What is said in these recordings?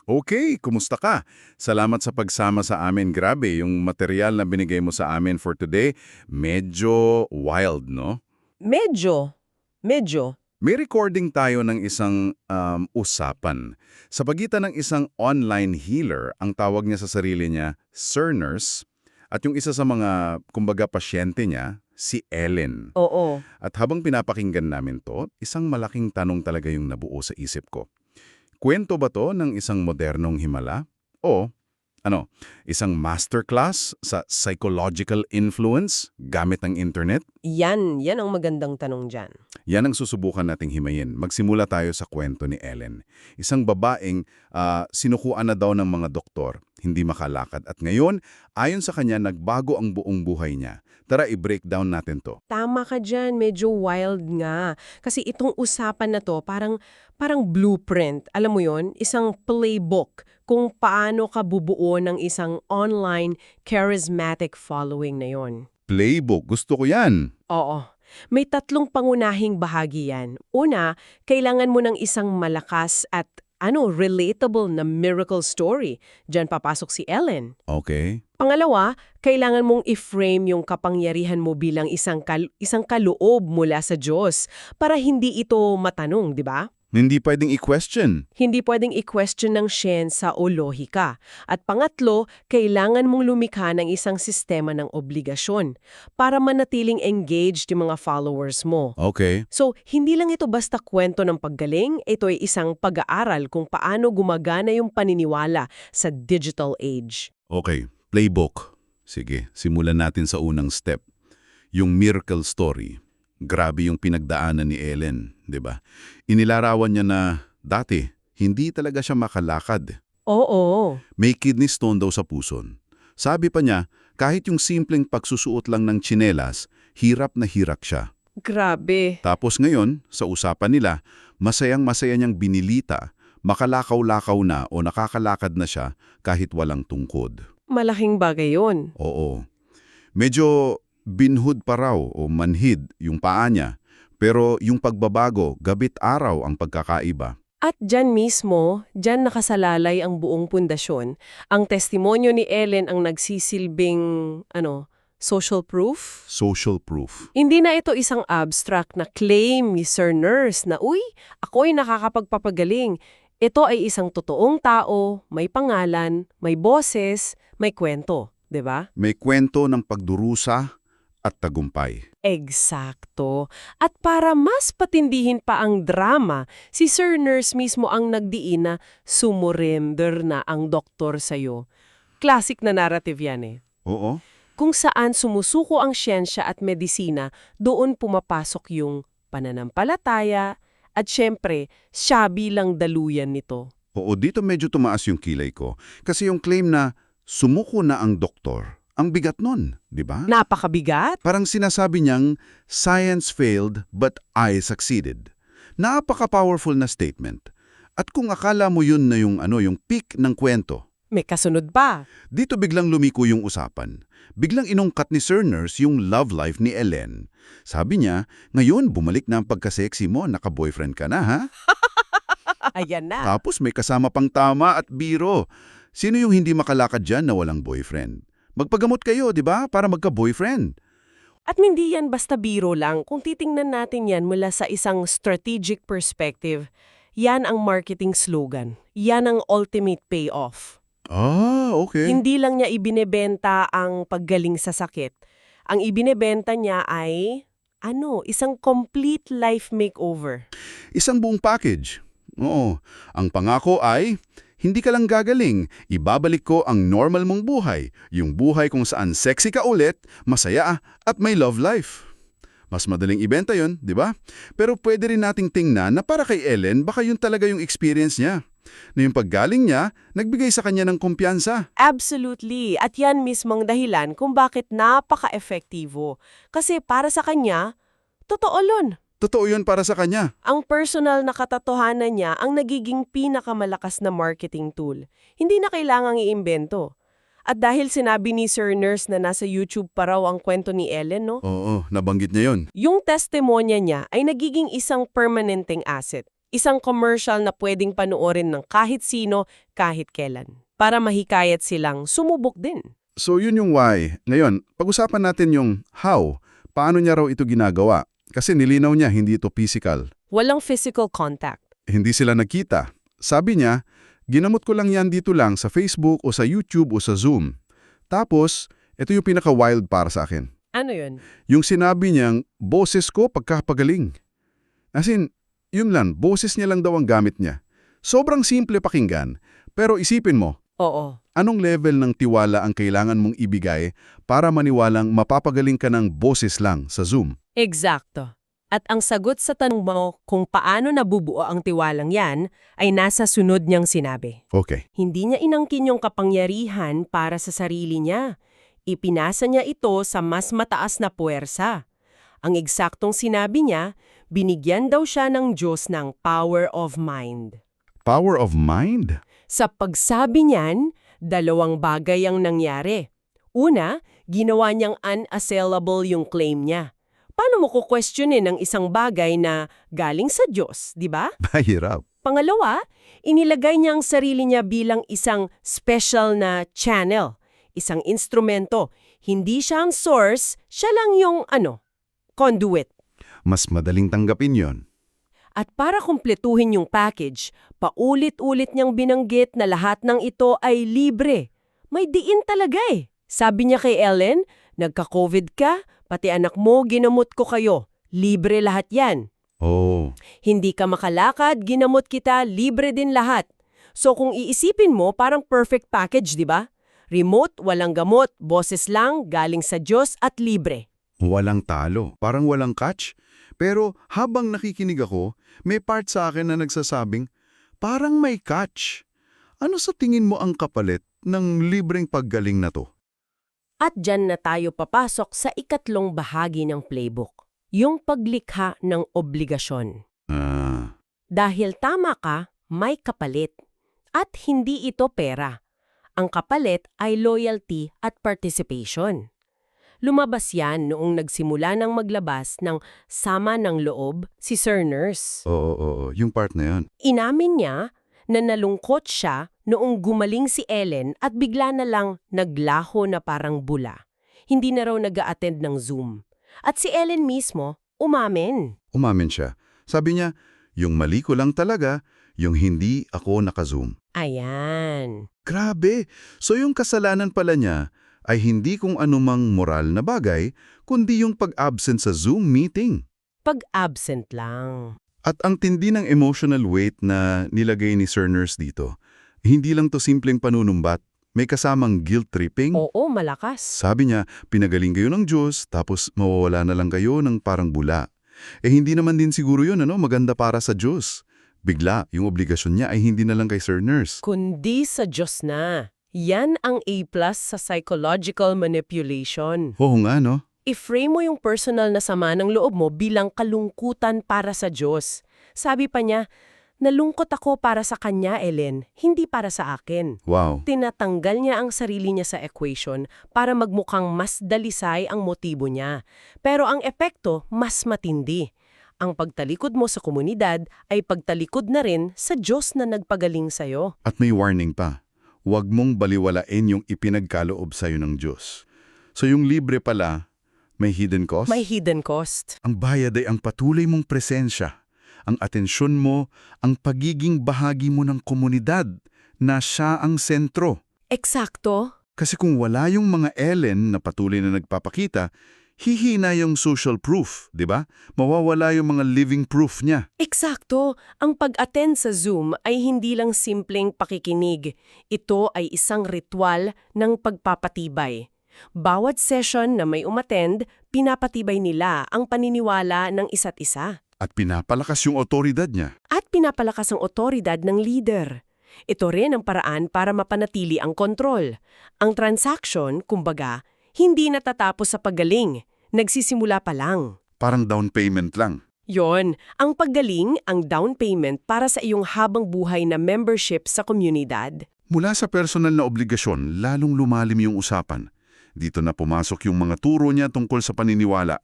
Okay, kumusta ka? Salamat sa pagsama sa amin. Grabe, yung material na binigay mo sa amin for today, medyo wild, no? Medyo, medyo. May recording tayo ng isang usapan. Sa pagitan ng isang online healer, ang tawag niya sa sarili niya, Sir Nurse, at yung isa sa mga, kumbaga, pasyente niya, si Ellen. Oo. At habang pinapakinggan namin to, isang malaking tanong talaga yung nabuo sa isip ko. Kwento ba to ng isang modernong himala? O, isang masterclass sa psychological influence gamit ang internet? Yan ang magandang tanong dyan. Yan ang susubukan nating himayin. Magsimula tayo sa kwento ni Ellen. Isang babaeng sinukuan na daw ng mga doktor, hindi makalakad. At ngayon, ayon sa kanya, nagbago ang buong buhay niya. Tara, i-breakdown natin to. Tama ka dyan, medyo wild nga. Kasi itong usapan na to, parang blueprint. Alam mo yon, isang playbook kung paano ka bubuo ng isang online charismatic following na yon. Playbook, gusto ko yan. Oo. May tatlong pangunahing bahagi yan. Una, kailangan mo ng isang malakas at relatable na miracle story. Diyan papasok si Ellen. Okay. Pangalawa, kailangan mong i-frame yung kapangyarihan mo bilang isang kaloob mula sa Diyos para hindi ito matanong, di ba? Hindi pwedeng i-question. Hindi pwedeng i-question ng siyensa o lohika. At pangatlo, kailangan mong lumikha ng isang sistema ng obligasyon para manatiling engaged yung mga followers mo. Okay. So, hindi lang ito basta kwento ng paggaling, ito ay isang pag-aaral kung paano gumagana yung paniniwala sa digital age. Okay. Playbook. Sige, simulan natin sa unang step. Yung miracle story. Grabe yung pinagdaanan ni Ellen, di ba? Inilarawan niya na dati, hindi talaga siya makalakad. Oo. May kidney stone daw sa puson. Sabi pa niya, kahit yung simpleng pagsusuot lang ng tsinelas, hirap na hirap siya. Grabe. Tapos ngayon, sa usapan nila, masayang-masaya niyang binilita, makalakaw-lakaw na o nakakalakad na siya kahit walang tungkod. Malaking bagay yun. Oo. Medyo binhud pa raw o manhid yung paa niya, pero yung pagbabago, gabit-araw ang pagkakaiba. At dyan mismo, dyan nakasalalay ang buong pundasyon. Ang testimonyo ni Ellen ang nagsisilbing, social proof? Social proof. Hindi na ito isang abstract na claim ni Sir Nurse na, uy, ako'y nakakapagpapagaling. Ito ay isang totoong tao, may pangalan, may boses, may kwento, di ba? May kwento ng pagdurusa at tagumpay. Eksakto. At para mas patindihin pa ang drama, si Sir Nurse mismo ang nagdiin na sumurrender na ang doktor sa'yo. Classic na narrative yan eh. Oo. Kung saan sumusuko ang siyensya at medisina, doon pumapasok yung pananampalataya at syempre, siya bilang daluyan nito. Oo, dito medyo tumaas yung kilay ko. Kasi yung claim na sumuko na ang doktor, ang bigat nun, di ba? Napakabigat? Parang sinasabi niyang, science failed but I succeeded. Napaka-powerful na statement. At kung akala mo yun na yung peak ng kwento, May kasunod pa. dito biglang lumiko yung usapan. Biglang inungkat ni Sir Nurse yung love life ni Ellen. Sabi niya, ngayon bumalik na ang pagka-sexy mo, naka-boyfriend ka na ha? Ayan na. Tapos may kasama pang tama at biro. Sino yung hindi makalakad dyan na walang boyfriend? Magpagamot kayo, di ba? Para magka-boyfriend. At hindi yan basta biro lang. Kung titingnan natin yan mula sa isang strategic perspective, yan ang marketing slogan. Yan ang ultimate payoff. Ah, okay. Hindi lang niya ibinebenta ang paggaling sa sakit. Ang ibinebenta niya ay, isang complete life makeover. Isang buong package. Oo. Ang pangako ay, hindi ka lang gagaling, ibabalik ko ang normal mong buhay. Yung buhay kung saan sexy ka ulit, masaya at may love life. Mas madaling ibenta yun, di ba? Pero pwede rin nating tingnan na para kay Ellen, baka yun talaga yung experience niya. Na yung paggaling niya, nagbigay sa kanya ng kumpiyansa. Absolutely. At yan mismong dahilan kung bakit napaka-efektibo. Kasi para sa kanya, totoo yun. Totoo yun para sa kanya. Ang personal na katotohanan niya ang nagiging pinakamalakas na marketing tool. Hindi na kailangang iimbento. At dahil sinabi ni Sir Nurse na nasa YouTube pa raw ang kwento ni Ellen, no? Oo, nabanggit niya yun. Yung testimonya niya ay nagiging isang permanenteng asset. Isang commercial na pwedeng panoorin ng kahit sino, kahit kailan. Para mahikayat silang sumubok din. So yun yung why. Ngayon, pag-usapan natin yung how. Paano niya raw ito ginagawa? Kasi nilinaw niya, hindi ito physical. Walang physical contact. Hindi sila nagkita. Sabi niya, ginamot ko lang yan dito lang sa Facebook o sa YouTube o sa Zoom. Tapos, ito yung pinaka-wild para sa akin. Ano yun? Yung sinabi niyang, boses ko pagkapagaling. As in, yun lang, boses niya lang daw ang gamit niya. Sobrang simple pakinggan, pero isipin mo, Oo. anong level ng tiwala ang kailangan mong ibigay para maniwalang mapapagaling ka ng boses lang sa Zoom? Eksakto. At ang sagot sa tanong mo kung paano nabubuo ang tiwalang yan ay nasa sunod niyang sinabi. Okay. Hindi niya inangkin yung kapangyarihan para sa sarili niya. Ipinasa niya ito sa mas mataas na puwersa. Ang eksaktong sinabi niya, binigyan daw siya ng Diyos ng power of mind. Power of mind? Sa pagsabi niyan, dalawang bagay ang nangyari. Una, ginawa niyang unassailable yung claim niya. Paano mo kukwestiyonin ang isang bagay na galing sa Diyos, di ba? Mahirap. Pangalawa, inilagay niya ang sarili niya bilang isang special na channel, isang instrumento. Hindi siya ang source, siya lang yung conduit. Mas madaling tanggapin yon. At para kumpletuhin yung package, paulit-ulit niyang binanggit na lahat ng ito ay libre. May diin talaga eh. Sabi niya kay Ellen, nagka-COVID ka, pati anak mo, ginamot ko kayo. Libre lahat yan. Oh. Hindi ka makalakad, ginamot kita, libre din lahat. So kung iisipin mo, parang perfect package, di ba? Remote, walang gamot, boses lang, galing sa Diyos at libre. Walang talo. Parang walang catch. Pero habang nakikinig ako, may part sa akin na nagsasabing, parang may catch. Ano sa tingin mo ang kapalit ng libreng paggaling na to? At dyan na tayo papasok sa ikatlong bahagi ng playbook, yung paglikha ng obligasyon. Dahil tama ka, may kapalit. At hindi ito pera. Ang kapalit ay loyalty at participation. Lumabas yan noong nagsimula ng maglabas ng Sama ng Loob si Sir Nurse. Oo. Yung part na yun. Inamin niya na nalungkot siya noong gumaling si Ellen at bigla na lang naglaho na parang bula. Hindi na raw nag-a-attend ng Zoom. At si Ellen mismo, umamin. Umamin siya. Sabi niya, yung mali ko lang talaga, yung hindi ako naka-Zoom. Ayan. Grabe! So yung kasalanan pala niya ay hindi kung anumang moral na bagay, kundi yung pag-absent sa Zoom meeting. Pag-absent lang. At ang tindi ng emotional weight na nilagay ni Sir Nurse dito, hindi lang to simpleng panunumbat, may kasamang guilt-tripping. Oo, malakas. Sabi niya, pinagaling kayo ng Diyos, tapos mawawala na lang kayo ng parang bula. Hindi naman din siguro yun, maganda para sa Diyos. Bigla, yung obligasyon niya ay hindi na lang kay Sir Nurse. Kundi sa Diyos na. Yan ang A+ sa psychological manipulation. Oo nga, no? I-frame mo yung personal na sama ng loob mo bilang kalungkutan para sa Diyos. Sabi pa niya, nalungkot ako para sa kanya, Ellen, hindi para sa akin. Wow. Tinatanggal niya ang sarili niya sa equation para magmukhang mas dalisay ang motibo niya. Pero ang epekto, mas matindi. Ang pagtalikod mo sa komunidad ay pagtalikod na rin sa Diyos na nagpagaling sa'yo. At may warning pa. Huwag mong baliwalain yung ipinagkaloob sa'yo ng Diyos. So yung libre pala, may hidden cost? May hidden cost. Ang bayad ay ang patuloy mong presensya, ang atensyon mo, ang pagiging bahagi mo ng komunidad na siya ang sentro. Eksakto. Kasi kung wala yung mga Ellen na patuloy na nagpapakita, hihina yung social proof, di ba? Mawawala yung mga living proof niya. Eksakto. Ang pag-attend sa Zoom ay hindi lang simpleng pakikinig. Ito ay isang ritual ng pagpapatibay. Bawat session na may umattend, pinapatibay nila ang paniniwala ng isa't isa. At pinapalakas yung otoridad niya. At pinapalakas ang otoridad ng leader. Ito rin ang paraan para mapanatili ang kontrol. Ang transaction, kumbaga, hindi natatapos sa paggaling. Nagsisimula pa lang. Parang down payment lang. Yon, ang paggaling, ang down payment para sa iyong habang buhay na membership sa komunidad. Mula sa personal na obligasyon, lalong lumalim yung usapan. Dito na pumasok yung mga turo niya tungkol sa paniniwala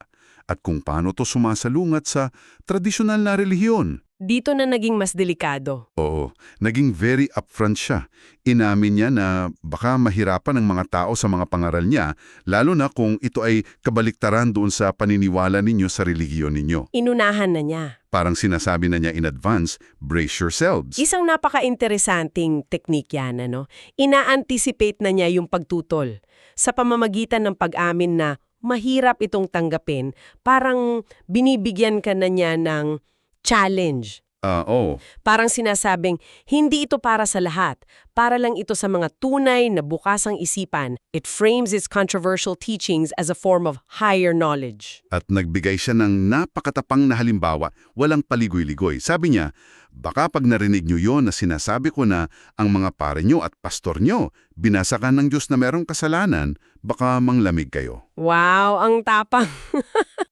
at kung paano to sumasalungat sa tradisyonal na relihiyon. Dito na naging mas delikado. Oo, naging very upfront siya. Inamin niya na baka mahirapan ng mga tao sa mga pangaral niya, lalo na kung ito ay kabaliktaran doon sa paniniwala ninyo sa religiyon ninyo. Inunahan na niya. Parang sinasabi na niya in advance, brace yourselves. Isang napaka-interesanting teknik yan, ano? Ina-anticipate na niya yung pagtutol sa pamamagitan ng pag-amin na mahirap itong tanggapin. Parang binibigyan ka na niya ng challenge. Oo. Parang sinasabing, hindi ito para sa lahat. Para lang ito sa mga tunay na bukasang isipan. It frames its controversial teachings as a form of higher knowledge. At nagbigay siya ng napakatapang na halimbawa, walang paligoy-ligoy. Sabi niya, baka pag narinig niyo yon na sinasabi ko na ang mga pare niyo at pastor niyo, binasakan ng Diyos na merong kasalanan, baka manglamig kayo. Wow, ang tapang.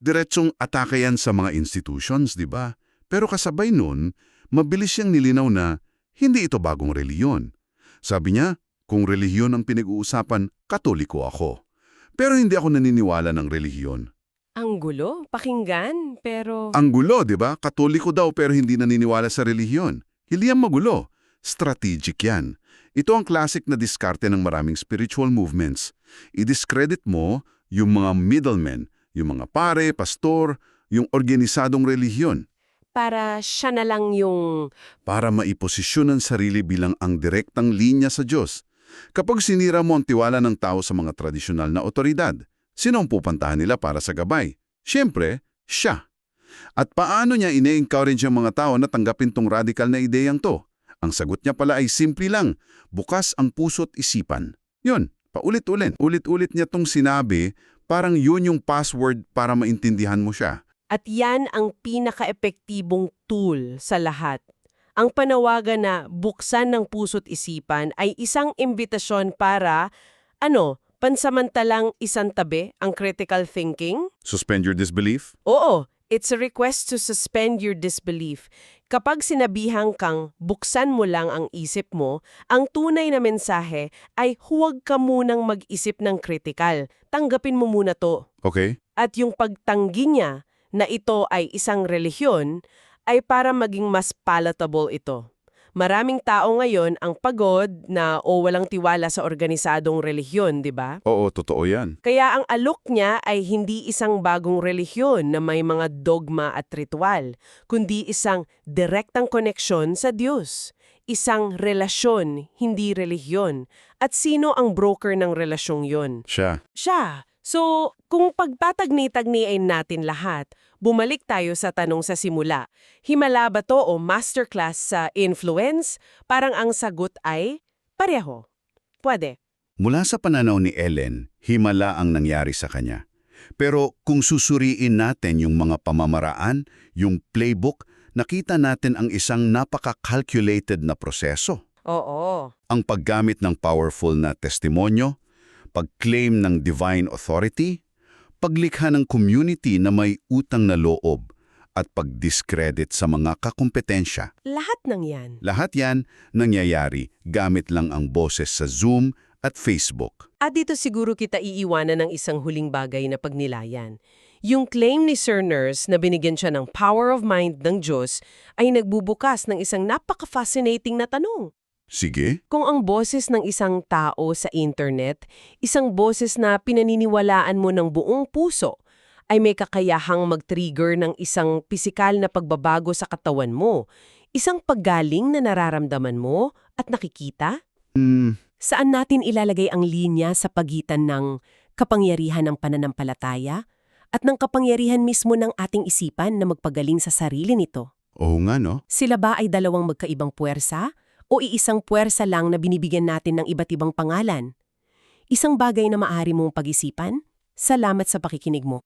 Diretsong atake yan sa mga institutions, di ba? Pero kasabay nun, mabilis siyang nilinaw na hindi ito bagong reliyon. Sabi niya, kung relihiyon ang pinag-uusapan, Katoliko ako. Pero hindi ako naniniwala ng relihiyon. Ang gulo, pakinggan, pero... Ang gulo, di ba? Katoliko daw pero hindi naniniwala sa relihiyon. Hindi yan magulo. Strategic yan. Ito ang classic na diskarte ng maraming spiritual movements. I-discredit mo yung mga middlemen, yung mga pare, pastor, yung organisadong relihiyon. Para siya na lang yung... Para maiposisyon ang sarili bilang ang direktang linya sa Diyos. Kapag sinira mo ang tiwala ng tao sa mga tradisyonal na otoridad, sino ang pupuntahan nila para sa gabay? Siyempre, siya. At paano niya ine-encourage ang mga tao na tanggapin tong radical na ideyang to? Ang sagot niya pala ay simple lang, bukas ang puso't isipan. Yun, paulit-ulit. Ulit-ulit niya tong sinabi, parang yun yung password para maintindihan mo siya. At yan ang pinaka-epektibong tool sa lahat. Ang panawagan na buksan ng puso't isipan ay isang imbitasyon para, pansamantalang isantabi ang critical thinking? Suspend your disbelief? Oo, it's a request to suspend your disbelief. Kapag sinabihang kang buksan mo lang ang isip mo, ang tunay na mensahe ay huwag ka munang mag-isip ng critical. Tanggapin mo muna to. Okay. At yung pagtanggi niya na ito ay isang relihiyon, ay para maging mas palatable ito. Maraming tao ngayon ang pagod na o walang tiwala sa organisadong relihiyon, di ba? Oo, totoo yan. Kaya ang alok niya ay hindi isang bagong relihiyon na may mga dogma at ritual, kundi isang direktang koneksyon sa Diyos. Isang relasyon, hindi relihiyon. At sino ang broker ng relasyong yon? Siya. Siya. So, kung pagtatagni-tagniin natin lahat, bumalik tayo sa tanong sa simula. Himala ba to o masterclass sa influence? Parang ang sagot ay pareho. Pwede. Mula sa pananaw ni Ellen, himala ang nangyari sa kanya. Pero kung susuriin natin yung mga pamamaraan, yung playbook, nakita natin ang isang napaka-calculated na proseso. Oo. Ang paggamit ng powerful na testimonyo, pag-claim ng divine authority, paglikha ng community na may utang na loob, at pag-discredit sa mga kakumpetensya. Lahat ng yan. Lahat yan nangyayari gamit lang ang boses sa Zoom at Facebook. At dito siguro kita iiwanan ng isang huling bagay na pagnilayan. Yung claim ni Sir Nurse na binigyan siya ng power of mind ng Diyos ay nagbubukas ng isang napaka-fascinating na tanong. Sige? Kung ang boses ng isang tao sa internet, isang boses na pinaniniwalaan mo ng buong puso, ay may kakayahang mag-trigger ng isang pisikal na pagbabago sa katawan mo, isang paggaling na nararamdaman mo at nakikita? Saan natin ilalagay ang linya sa pagitan ng kapangyarihan ng pananampalataya at ng kapangyarihan mismo ng ating isipan na magpagaling sa sarili nito? Oo nga, no? Sila ba ay dalawang magkaibang puwersa? O iisang puwersa lang na binibigyan natin ng iba't ibang pangalan? Isang bagay na maaari mong pag-isipan? Salamat sa pakikinig mo.